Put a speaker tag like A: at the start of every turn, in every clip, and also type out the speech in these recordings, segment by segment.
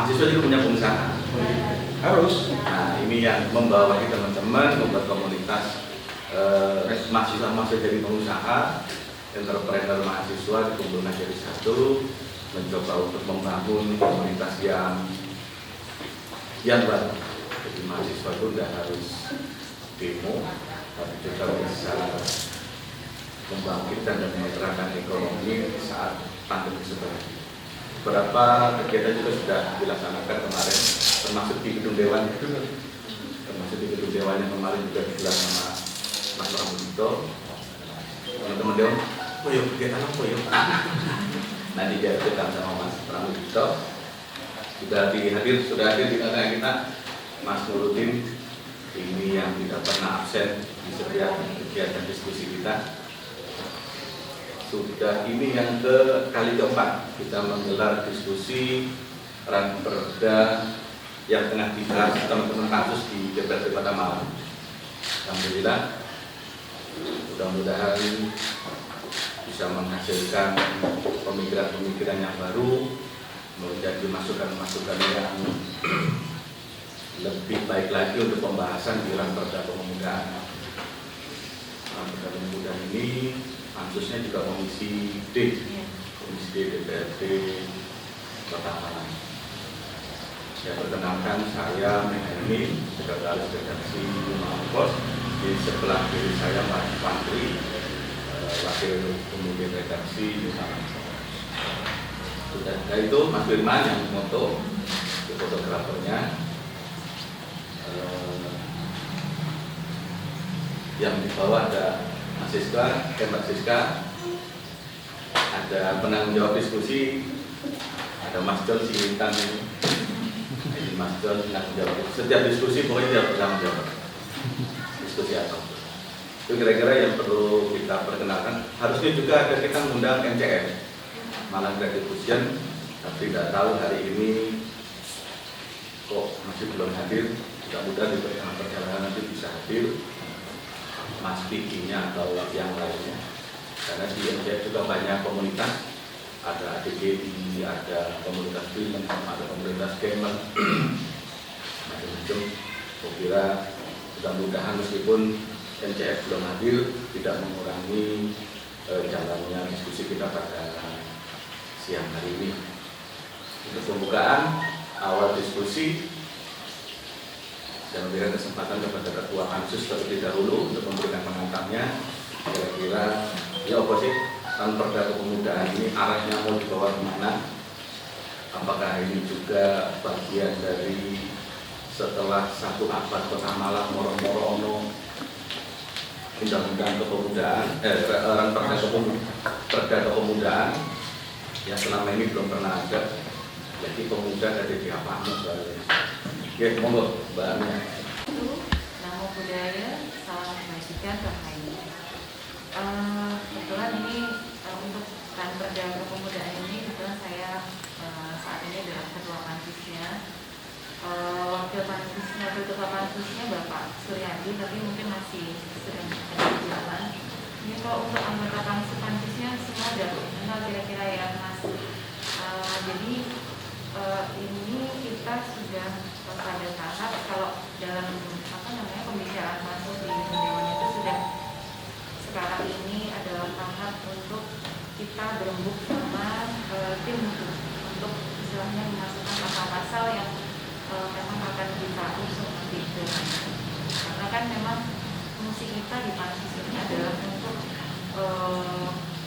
A: mahasiswa juga punya pengusaha. Harus. Nah, ini yang membawahi teman-teman membuat komunitas mahasiswa jadi pengusaha, entrepreneur mahasiswa dikumpulkan jadi satu, mencoba untuk membangun komunitas yang baru. Jadi mahasiswa itu tidak harus demo, tapi juga bisa membangkitkan dan menggerakkan ekonomi saat pandemi seperti ini. Beberapa kegiatan juga sudah dilaksanakan kemarin, termasuk di gedung dewan yang kemarin juga digelar sama Mas Pramudito. Teman-teman dewan, oh yuk kegiatan apa yuk? Nanti dia cerita sama Mas Pramudito. Sudah hadir di tengah kita Mas Nurudin, ini yang tidak pernah absen di setiap kegiatan diskusi kita. Sudah ini yang kali keempat kita menggelar diskusi Ranperda yang tengah dibahas teman-teman kasus di DPRD Kota Malang. Alhamdulillah, mudah-mudahan bisa menghasilkan pemikiran-pemikiran yang baru, menjadi masukan-masukan yang lebih baik lagi untuk pembahasan di Ranperda Kepemudaan. Ranperda Kepemudaan ini pansusnya juga Komisi D DPRD Kota Malang. Saya perkenalkan, saya Mehani, sekretaris redaksi Mampos. Di sebelah kiri saya Pak Fantri, wakil pemimpin redaksi Mampos. Sudah itu Mas Firman yang foto, fotografernya. Yang di bawah ada Mas Siska, Mbak Siska, ada penanggung jawab diskusi, ada Mas John Silintan ini Mas John penanggung jawab. Setiap diskusi pokoknya dia bertanggung jawab. Diskusi apa? Itu kira-kira yang perlu kita perkenalkan. Harusnya juga ada kita mengundang NCF, Malang Creative Fusion, tapi tidak tahu hari ini kok masih belum hadir. Mudah-mudahan di tengah perjalanan nanti bisa hadir. Mas Pikinya atau yang lainnya, karena di NCF juga banyak komunitas, ada ADGI, ada komunitas film, ada komunitas gamer, macam-macam. Saya kira mudah-mudahan meskipun NCF belum hadir, tidak mengurangi jalannya diskusi kita pada siang hari ini. Untuk pembukaan awal diskusi, dan memberikan kesempatan kepada Ketua Pansus terlebih dahulu untuk memberikan pengantarnya. Kira-kira ya apa sih Ranperda Kepemudaan ini arahnya mau dibawa kemana? Apakah ini juga bagian dari setelah 1 abad Kota Malang moro-moro ono undang-undang kepemudaan, Ranperda Kepemudaan yang selama ini belum pernah ada. Jadi pemuda ada di apa soalnya. Ya, monggo Mbak Ania.
B: Namo Buddhaya, salam kebajikan terkait. Kebetulan ini untuk Ranperda Kepemudaan ini kebetulan saya saat ini adalah ketua pansusnya. Wakil ketua pansusnya Bapak Suryadi, tapi mungkin masih sedang ada jalan. Ini kalau untuk anggota pansusnya semua ada kenal kira-kira ya Mas. Jadi ini kita sudah pada tahap kalau dalam pembicaraan pansus di Dewan itu sudah sekarang ini adalah tahap untuk kita berembuk sama tim untuk istilahnya memasukkan pasal-pasal yang memang akan kita usung nanti itu. Karena kan memang fungsi kita di pansus ini adalah untuk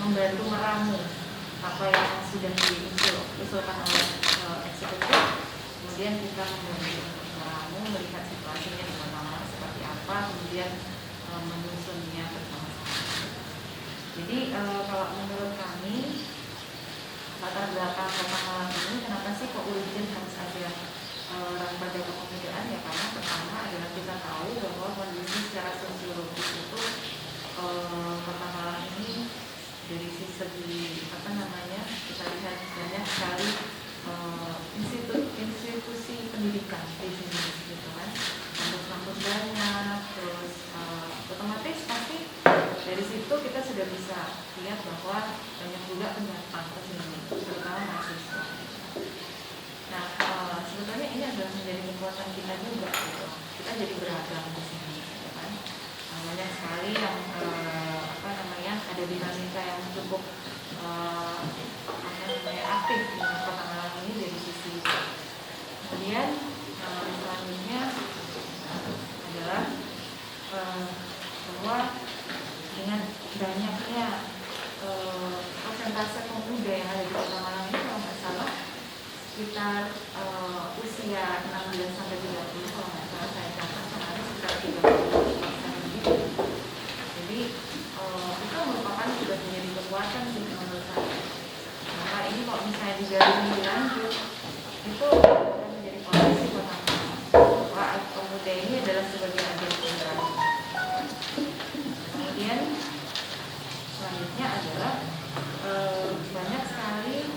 B: membantu meramu apa yang sudah diusulkan oleh eksekutif. Kemudian kita meramu, melihat situasinya di Kota Malang seperti apa, kemudian menyusunnya bersama-sama. Jadi kalau menurut kami latar belakang Kota Malang ini, kenapa sih kok urgent harus ada Ranperda Kepemudaan? Ya karena pertama adalah kita tahu bahwa kondisi secara sosiologis itu Kota Malang ini dari segi kita lihat banyak sekali institusi pendidikan di sini gitu kan, kampus-kampus banyak, terus otomatis pasti dari situ kita sudah bisa lihat bahwa banyak juga pendatang ke sini, terutama mahasiswa. Nah, kekuatan kita juga gitu. Kita jadi beragam di sini, gitu kan. Banyak sekali yang ada dinamika yang cukup aktif di Kota Malang ini dari sisi itu. Kemudian selanjutnya adalah bahwa dengan banyaknya persentase pemuda yang ada di Kota Malang ini, kalau nggak salah sekitar usia 16 sampai 30, kalau nggak salah saya catat kemarin sekitar 30% gitu. Jadi itu merupakan sudah menjadi kekuatan sih menurut saya. Maka ini kalau misalnya digali lebih lanjut, itu akan menjadi potensi Kota Malang bahwa pemuda ini adalah sebagai agen penggerak. Kemudian selanjutnya adalah banyak sekali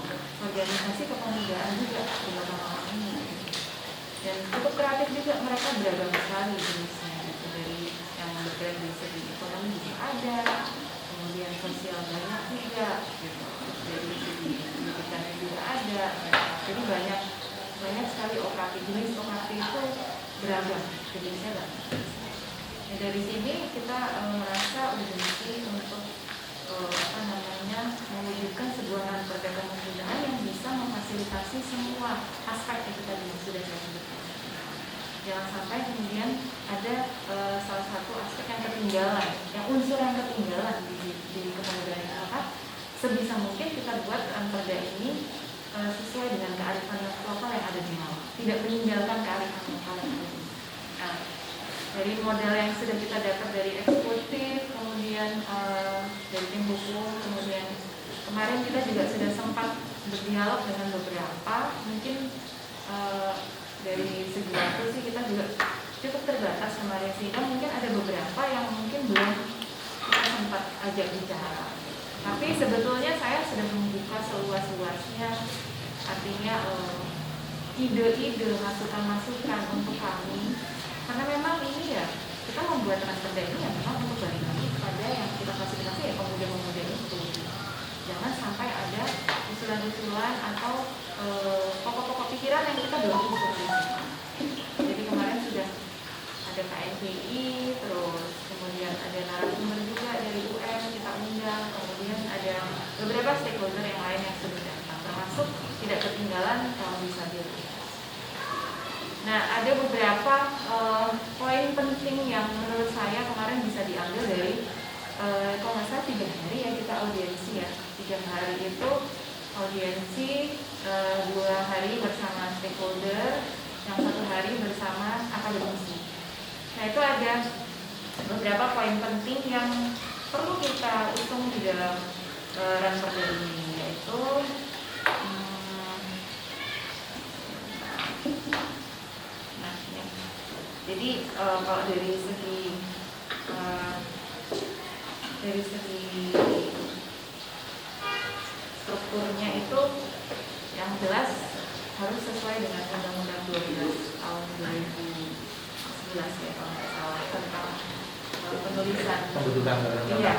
B: organisasi kepemudaan juga di Kota Malang ini, dan cukup kreatif juga, mereka beragam sekali jenisnya gitu. Dari yang bergerak di segi ekonomi juga ada, kemudian sosial banyak juga gitu, dari segi pendidikannya juga ada, jadi banyak sekali operasi. Jenis operasi itu beragam jenisnya banyak. Nah, dari sini kita merasa urgensi untuk mewujudkan sebuah lembaga kepemudaan yang bisa memfasilitasi semua aspek itu tadi yang sudah saya sebutkan. Jangan sampai kemudian ada salah satu aspek yang ketinggalan, unsur yang ketinggalan di kepemudaan itu. Maka sebisa mungkin kita buat perda ini sesuai dengan kearifan lokal yang ada di Malang, tidak meninggalkan kearifan lokal yang ada di Malang. Nah, dari modal yang sudah kita dapat dari eksekutif, kemudian dari tim hukum, kemudian kemarin kita juga sudah sempat berdialog dengan beberapa, mungkin dari segi waktu sih kita juga cukup terbatas kemarin, sehingga mungkin ada beberapa yang mungkin belum kita sempat ajak bicara. Tapi sebetulnya saya sudah membuka seluas-luasnya, artinya ide-ide, masukan-masukan untuk kami. Karena memang ini ya, kita membuat perda ini ya memang untuk balik lagi kepada yang kita fasilitasi ya pemuda-pemuda itu. Jangan sampai ada usulan-usulan atau pokok-pokok pikiran yang kita belum usut. Jadi kemarin sudah ada KNPI, terus kemudian ada narasumber juga dari UM kita undang, kemudian ada beberapa stakeholder yang lain yang sudah datang, termasuk tidak ketinggalan kaum disabilitas. Nah, ada beberapa poin penting yang menurut saya kemarin bisa diambil dari kalau nggak salah 3 hari ya kita audiensi ya. 3 hari itu audiensi, 2 hari bersama stakeholder, yang 1 hari bersama akademisi. Nah, itu ada beberapa poin penting yang perlu kita usung di dalam ranperda ini, yaitu jadi kalau dari segi strukturnya itu yang jelas harus sesuai dengan Undang-Undang 12 tahun 2011 ya kalau nggak salah, tentang penulisan. Iya,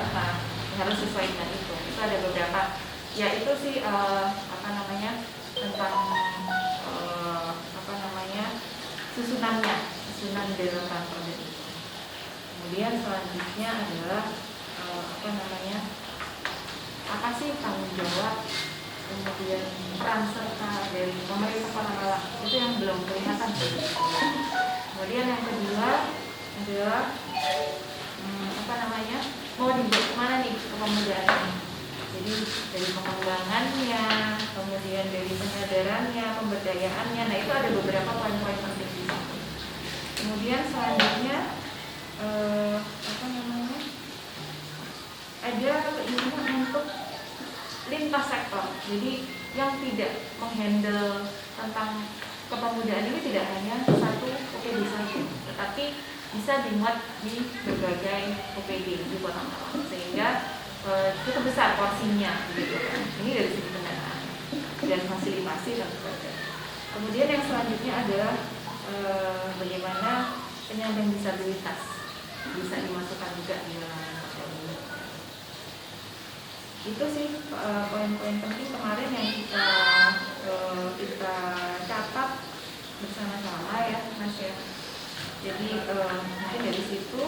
B: harus sesuai dengan itu. Itu ada beberapa, ya itu sih tentang susunan dalam ranperda itu. Kemudian selanjutnya adalah apa sih tanggung jawab, kemudian peran serta dari pemerintah Kota Malang, itu yang belum kelihatan. Kemudian yang kedua adalah mau dibuat kemana nih kepemudaan ini. Jadi dari pengembangannya, kemudian dari penyadarannya, pemberdayaannya, nah itu ada beberapa poin-poin penting di situ. Kemudian selanjutnya ada keinginan untuk lintas sektor. Jadi yang tidak menghandle tentang kepemudaan ini tidak hanya satu OPD saja, tetapi bisa dimuat di berbagai OPD di Kota Malang, sehingga cukup besar porsinya gitu kan. Ini dari segi pendanaan dan fasilitasi tentu saja. Kemudian yang selanjutnya adalah bagaimana penyandang disabilitas bisa dimasukkan juga di dalam ini. Itu sih poin-poin penting kemarin yang kita catat bersama-sama ya. Mas ya. Jadi mungkin dari situ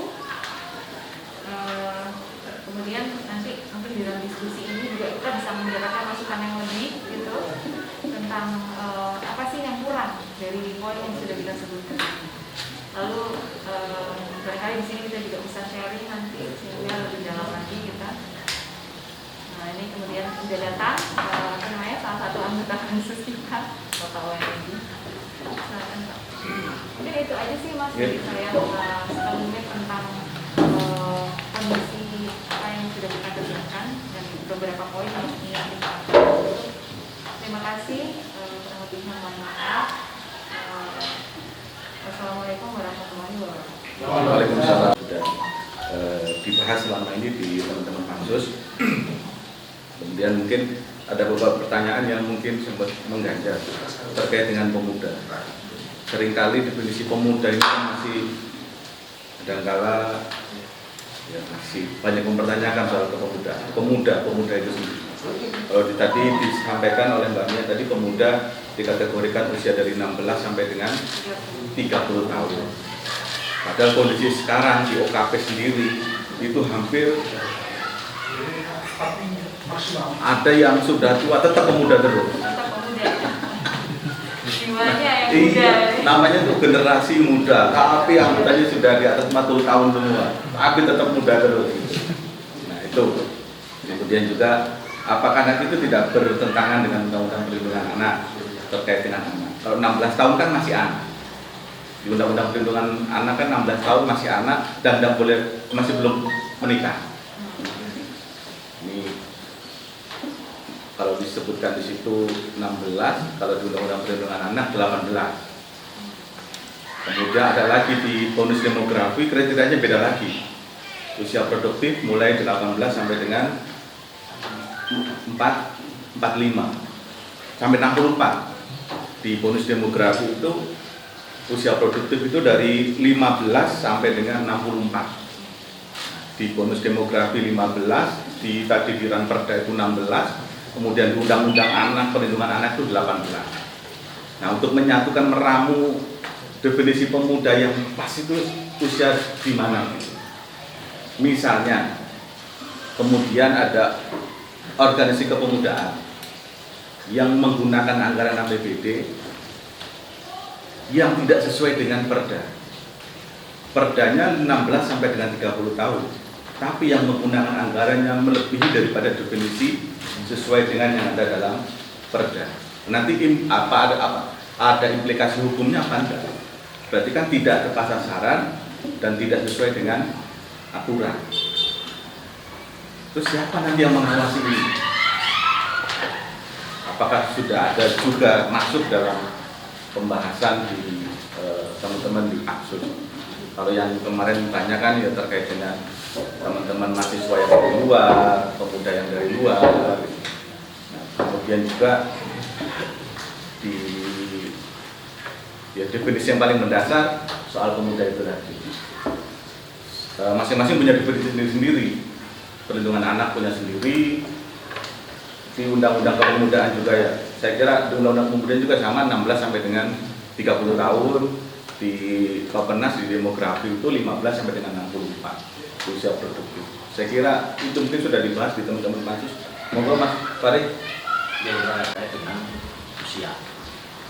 B: kemudian nanti mungkin di dalam diskusi ini juga kita bisa mendapatkan masukan yang lebih gitu tentang apa sih yang kurang dari poin yang sudah kita sebutkan. Lalu barangkali di sini kita juga bisa sharing nanti sehingga lebih dalam lagi kita. Nah ini kemudian sudah datang salah satu anggota pansus kita, Bapak WNI. Silakan Pak. Mungkin itu aja sih Mas dari saya sebelumnya tentang kondisi apa yang sudah kita kerjakan dan beberapa poin yang ingin kita. Terima kasih. Kurang lebihnya mohon maaf. Assalamualaikum warahmatullahi wabarakatuh.
C: Waalaikumsalam. Sudah dibahas selama ini di teman-teman pansus. Kemudian mungkin ada beberapa pertanyaan yang mungkin sempat mengganjal terkait dengan pemuda. Seringkali definisi pemuda ini kan masih kadangkala ya masih banyak mempertanyakan soal kepemudaan. Pemuda itu sendiri. Kalau tadi disampaikan oleh Mbak Mia tadi, pemuda dikategorikan usia dari 16 sampai dengan 30 tahun. Padahal kondisi sekarang di OKP sendiri itu hampir ada yang sudah tua tetap pemuda terus.
B: Tetap pemuda. Jiwanya yang muda.
C: Iya, namanya tuh generasi muda. Tapi anggotanya sudah di atas 40 tahun semua. Tapi tetap muda terus. Nah itu. Kemudian juga apakah nanti itu tidak bertentangan dengan Undang-Undang Perlindungan Anak terkait dengan anak? Kalau 16 tahun kan masih anak. Di Undang-Undang Perlindungan Anak kan 16 tahun masih anak dan tidak boleh, masih belum menikah. Ini kalau disebutkan di situ 16, kalau di Undang-Undang Perlindungan Anak 18. Kemudian ada lagi di bonus demografi kriterianya beda lagi. Usia produktif mulai 18 sampai dengan 45 sampai 64. Di bonus demografi itu usia produktif itu dari 15 sampai dengan 64. Di bonus demografi 15, di tadi di Ranperda itu 16, kemudian di Undang-Undang Anak Perlindungan Anak itu 18. Nah, untuk menyatukan meramu definisi pemuda yang pas itu usia di mana? Misalnya, kemudian ada organisasi kepemudaan yang menggunakan anggaran APBD yang tidak sesuai dengan perda. Perdanya 16 sampai dengan 30 tahun, tapi yang menggunakan anggarannya melebihi daripada definisi sesuai dengan yang ada dalam perda. Nanti ada implikasi hukumnya apa enggak? Berarti kan tidak tepat sasaran dan tidak sesuai dengan aturan. Terus siapa nanti yang mengawasi ini? Apakah sudah ada juga masuk dalam pembahasan di teman-teman di Pansus? Kalau yang kemarin ditanyakan ya terkait dengan teman-teman mahasiswa yang dari luar, pemuda yang dari luar. Nah, kemudian juga di definisi yang paling mendasar soal pemuda itu tadi. Masing-masing punya definisi sendiri. Perlindungan anak punya sendiri. Di Undang-Undang Kepemudaan juga ya. Saya kira di Undang-Undang Kepemudaan juga sama 16 sampai dengan 30 tahun. Di Bapenas di demografi itu 15 sampai dengan 64 usia produktif. Saya kira itu mungkin sudah dibahas di teman-teman pansus. Monggo Mas Farid.
D: Ya, terkait dengan usia.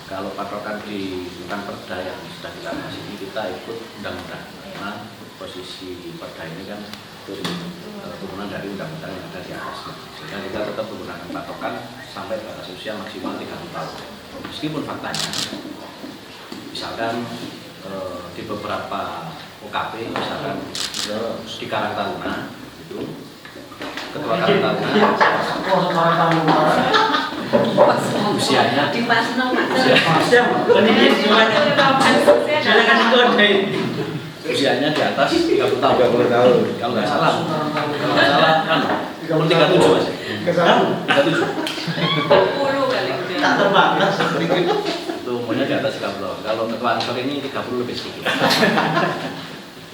D: Kalau patokan di bukan perda yang sudah kita bahas ini, kita ikut undang-undang. Karena posisi perda ini kan turunan dari undang-undang yang ada di atasnya. Sehingga kita tetap menggunakan patokan sampai batas usia maksimal 30 tahun. Meskipun faktanya, misalkan di beberapa UKP, misalkan di Karang Taruna, itu ketua Karang Taruna usianya usianya di atas 30 tahun. Kalau nggak salah kan 37 Mas. 37.
B: 10 kali udah.
E: Tak terbatas sedikit.
D: Itu umurnya di atas 30 tahun. Kalau ketua ansor ini 30 lebih sedikit.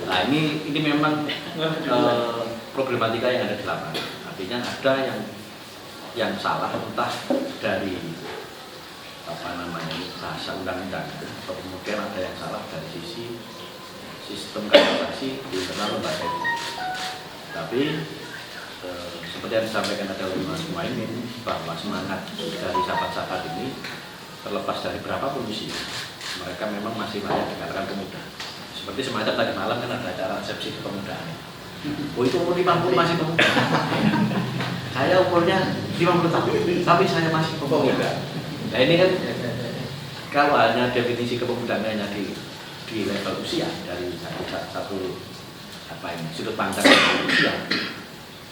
D: Nah ini memang problematika yang ada di lapangan. Artinya ada yang salah entah dari bahasa undang-undang, atau kemudian ada yang salah dari sisi sistem kaderisasi di internal lembaga itu. Tapi seperti yang disampaikan oleh Mas Muhaimin, bahwa semangat dari sahabat-sahabat ini terlepas dari berapapun usia, mereka memang masih layak dikatakan pemuda. Seperti semacam tadi malam kan ada acara resepsi kepemudaan. Oh itu umur 50 masih pemuda. Saya umurnya 50 tahun, tapi saya masih pemuda. Nah ini kan kalau hanya definisi kepemudaan hanya di level usia dari satu sudut pandang usia,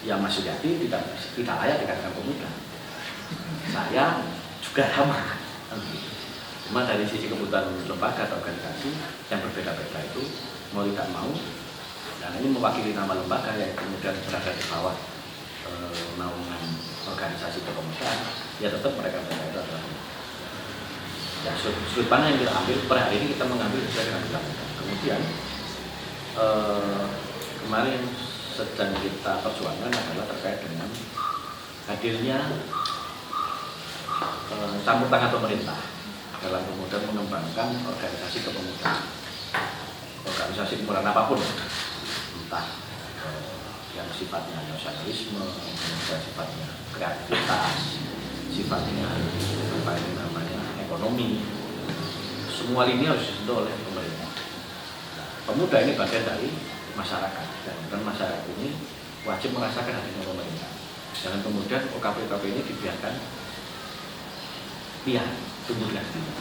D: yang Mas Suyadi tidak layak dikatakan pemuda. Saya juga sama. Cuma dari sisi kebutuhan lembaga atau organisasi yang berbeda-beda itu mau tidak mau, dan ini mewakili nama lembaga yang kemudian berada di bawah naungan organisasi kepemudaan, ya tetap mereka itu adalah ya, sudut pandang yang kita ambil per hari ini kita mengambil sesuai dengan undang-undang. Kemudian kemarin sedang kita perjuangkan adalah terkait dengan hadirnya campur tangan pemerintah dalam kemudian mengembangkan organisasi kepemudaan, organisasi kepemudaan apapun, entah yang sifatnya nasionalisme, kemudian sifatnya kreativitas, sifatnya apa yang namanya ekonomi, semua ini harus disentuh oleh pemerintah. Nah, pemuda ini bagian dari masyarakat, dan masyarakat ini wajib merasakan hadirnya pemerintah. Jangan kemudian OKP-OKP ini dibiarkan tumbuh dengan sendiri.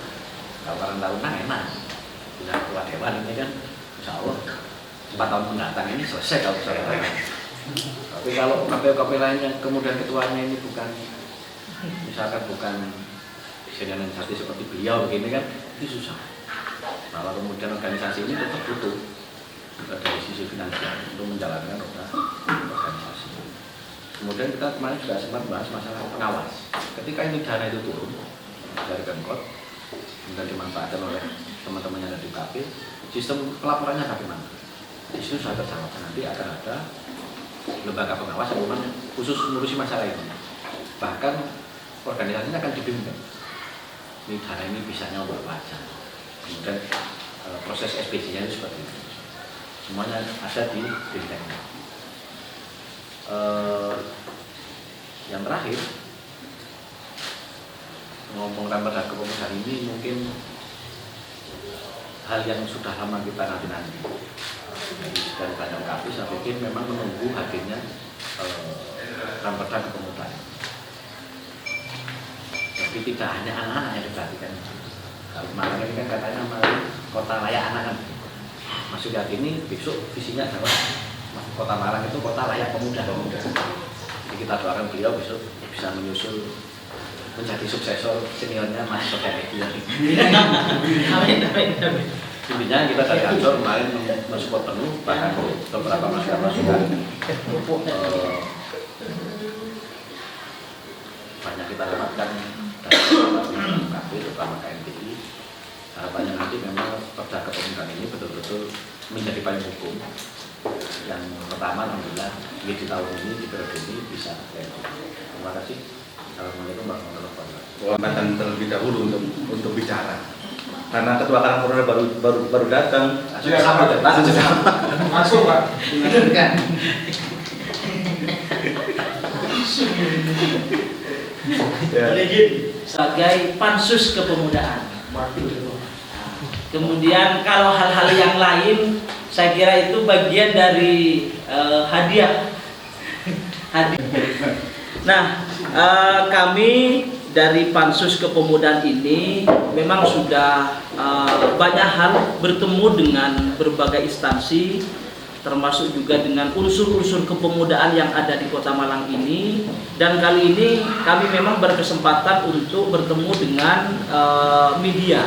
D: Kalau tahun-tahunan enak, bila ketua dewan ini kan insya Allah 4 tahun mendatang ini selesai kalau saya katakan. Tapi kalau OKP-OKP lain yang kemudian ketuanya ini bukan, misalkan bukan organisasi seperti beliau begini kan, itu susah. Malah kemudian organisasi ini tetap butuh dari sisi finansial untuk menjalankan organisasi. Kemudian kita kemarin juga sempat bahas masalah pengawas. Ketika ini dana itu turun dari Pemkot, kemudian dimanfaatkan oleh teman-teman yang ada di UKP, sistem pelaporannya bagaimana? Di situ sudah terjawab. Nanti akan ada lembaga pengawas yang memang khusus mengurusi masalah ini. Bahkan organisasinya akan dibimbing. Ini dana ini bisanya berapa aja. Kemudian proses SPJ-nya itu seperti itu. Semuanya ada di Bintang. Yang terakhir, ngomongkan pada kepemudaan ini mungkin hal yang sudah lama kita nanti-nanti. Dari banyak UKP saya pikir memang menunggu hadirnya Raperda Kepemudaan. Tapi tidak hanya anak-anak yang diperhatikan. Kalau kemarin ini kan katanya kota layak anak kan. Mas Suyadi ini besok visinya adalah Kota Malang itu kota layak pemuda. Jadi kita doakan beliau besok bisa menyusul menjadi suksesor seniornya Mas Suyadi. Amin. Intinya kita dari kantor kemarin mensupport penuh, bahkan beberapa masyarakat sudah banyak kita dapatkan dari UKP terutama KMTI. Harapannya nanti memang Perda Kepemudaan ini betul-betul menjadi payung hukum yang pertama alhamdulillah di tahun ini di periode ini bisa. Terima kasih. Assalamualaikum warahmatullahi wabarakatuh.
C: Kesempatan terlebih dahulu untuk bicara. Karena ketua Karangtaruna baru datang.
E: Langsung Pak.
F: Sebagai pansus kepemudaan. Kemudian kalau hal-hal yang lain, saya kira itu bagian dari hadiah. Nah, kami dari pansus kepemudaan ini memang sudah banyak hal bertemu dengan berbagai instansi, termasuk juga dengan unsur-unsur kepemudaan yang ada di Kota Malang ini. Dan kali ini kami memang berkesempatan untuk bertemu dengan media,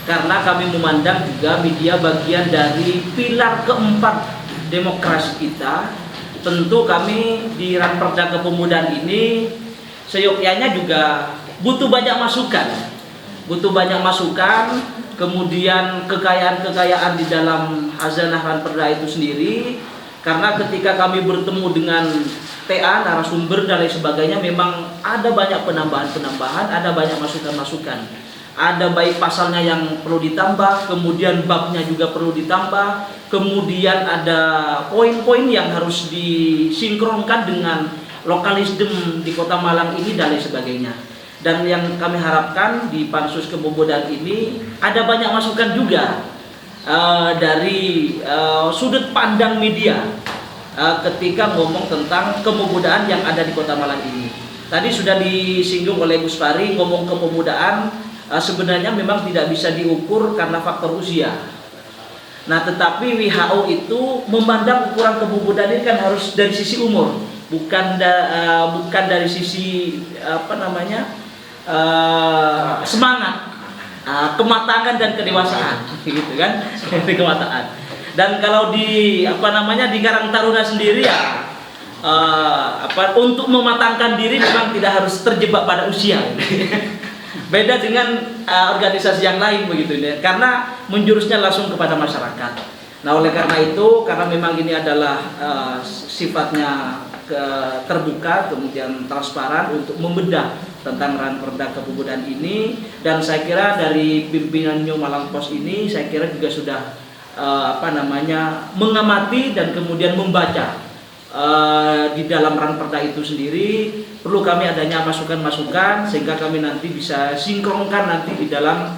F: karena kami memandang juga media bagian dari pilar keempat demokrasi kita. Tentu kami di Raperda Kepemudaan ini seyogyanya juga butuh banyak masukan, kemudian kekayaan-kekayaan di dalam hazanah Raperda itu sendiri Karena ketika kami bertemu dengan TA, narasumber dan lain sebagainya, memang ada banyak penambahan-penambahan, ada banyak masukan-masukan. Ada baik pasalnya yang perlu ditambah, kemudian babnya juga perlu ditambah, kemudian ada poin-poin yang harus disinkronkan dengan lokalisme di Kota Malang ini dan lain sebagainya. Dan yang kami harapkan di Pansus Kepemudaan ini ada banyak masukan juga dari sudut pandang media ketika ngomong tentang kepemudaan yang ada di Kota Malang ini. Tadi sudah disinggung oleh Gus Fahri, ngomong kepemudaan sebenarnya memang tidak bisa diukur karena faktor usia. Nah, tetapi WHO itu memandang ukuran kepemudaan ini kan harus dari sisi umur, bukan dari sisi semangat, kematangan dan kedewasaan, gitu kan? Kematangan. Dan kalau di di Karang Taruna sendiri ya untuk mematangkan diri memang tidak harus terjebak pada usia. Beda dengan organisasi yang lain begitu ya, karena menjurusnya langsung kepada masyarakat. Nah, oleh karena itu, karena memang ini adalah sifatnya terbuka, kemudian transparan untuk membedah tentang Ranperda Kepemudaan ini, dan saya kira dari pimpinan New Malang Post ini saya kira juga sudah mengamati dan kemudian membaca di dalam Ranperda itu sendiri. Perlu kami adanya masukan-masukan sehingga kami nanti bisa sinkronkan nanti di dalam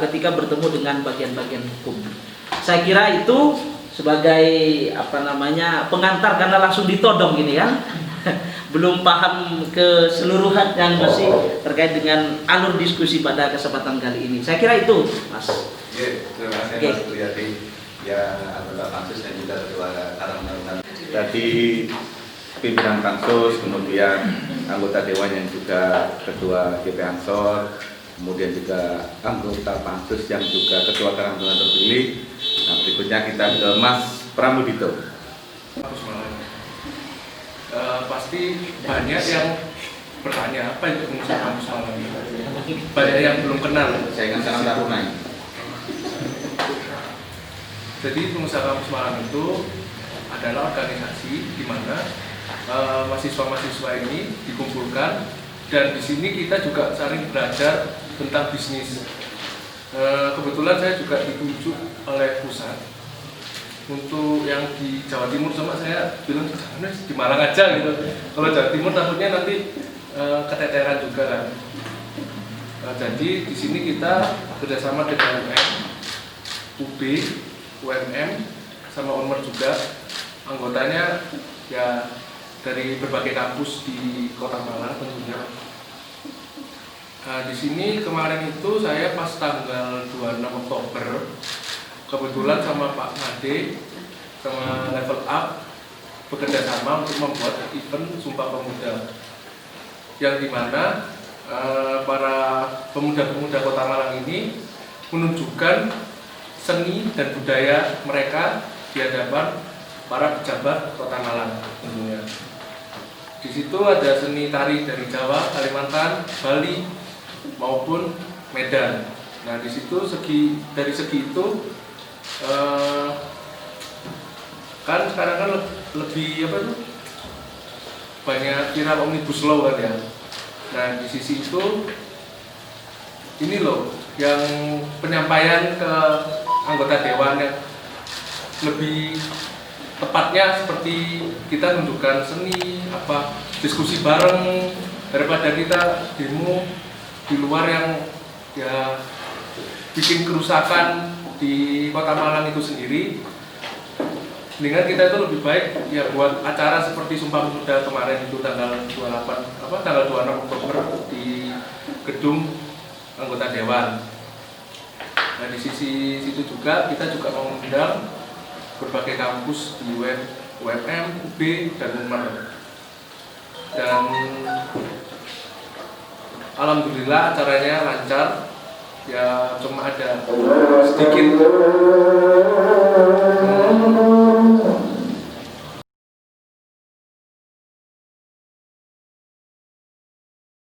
F: ketika bertemu dengan bagian-bagian hukum. Saya kira itu sebagai pengantar, karena langsung ditodong gini kan. Belum paham keseluruhan yang masih terkait dengan alur diskusi pada kesempatan kali ini. Saya kira itu, Mas.
A: Terima kasih Mas Priyadi yang adalah Pansus dan juga Ketua Karang Taruna. Tadi pimpinan Pansus, kemudian anggota Dewan yang juga Ketua GP Ansor, kemudian juga anggota Pansus yang juga Ketua Karang Taruna terpilih. Nah, berikutnya kita ke Mas Pramudito.
E: Pasti banyak yang bertanya apa itu pengusaha kampus Malang ini. Banyak yang belum kenal.
A: Saya ingat Karang Taruna.
E: Jadi pengusaha kampus Malang itu adalah organisasi di mana mahasiswa-mahasiswa ini dikumpulkan, dan di sini kita juga saling belajar tentang bisnis. Kebetulan saya juga ditunjuk oleh pusat untuk yang di Jawa Timur, sama saya bilang di Malang aja gitu. Kalau Jawa Timur takutnya nanti keteteran juga kan. Jadi di sini kita kerjasama dengan UM, UB, UMM, sama UNMER juga. Anggotanya ya dari berbagai kampus di Kota Malang tentunya. Di sini kemarin itu saya pas tanggal 26 Oktober kebetulan sama Pak Made sama Level Up bekerja sama untuk membuat event Sumpah Pemuda, yang dimana para pemuda-pemuda Kota Malang ini menunjukkan seni dan budaya mereka di hadapan para pejabat Kota Malang tentunya. Di situ ada seni tari dari Jawa, Kalimantan, Bali maupun Medan. Nah, di situ dari segi itu kan sekarang kan lebih banyak viral omnibus law kan ya. Nah, di sisi itu ini loh yang penyampaian ke anggota dewan yang lebih tepatnya seperti kita nunjukkan seni, diskusi bareng, daripada kita demo di luar yang ya bikin kerusakan di Kota Malang itu sendiri. Dengan kita itu lebih baik ya buat acara seperti Sumpah Pemuda kemarin itu tanggal 26 Oktober di gedung anggota dewan. Nah, di sisi situ juga kita juga mengundang berbagai kampus di UMM, UB, dan UNMER. Dan alhamdulillah acaranya lancar. Ya cuma ada sedikit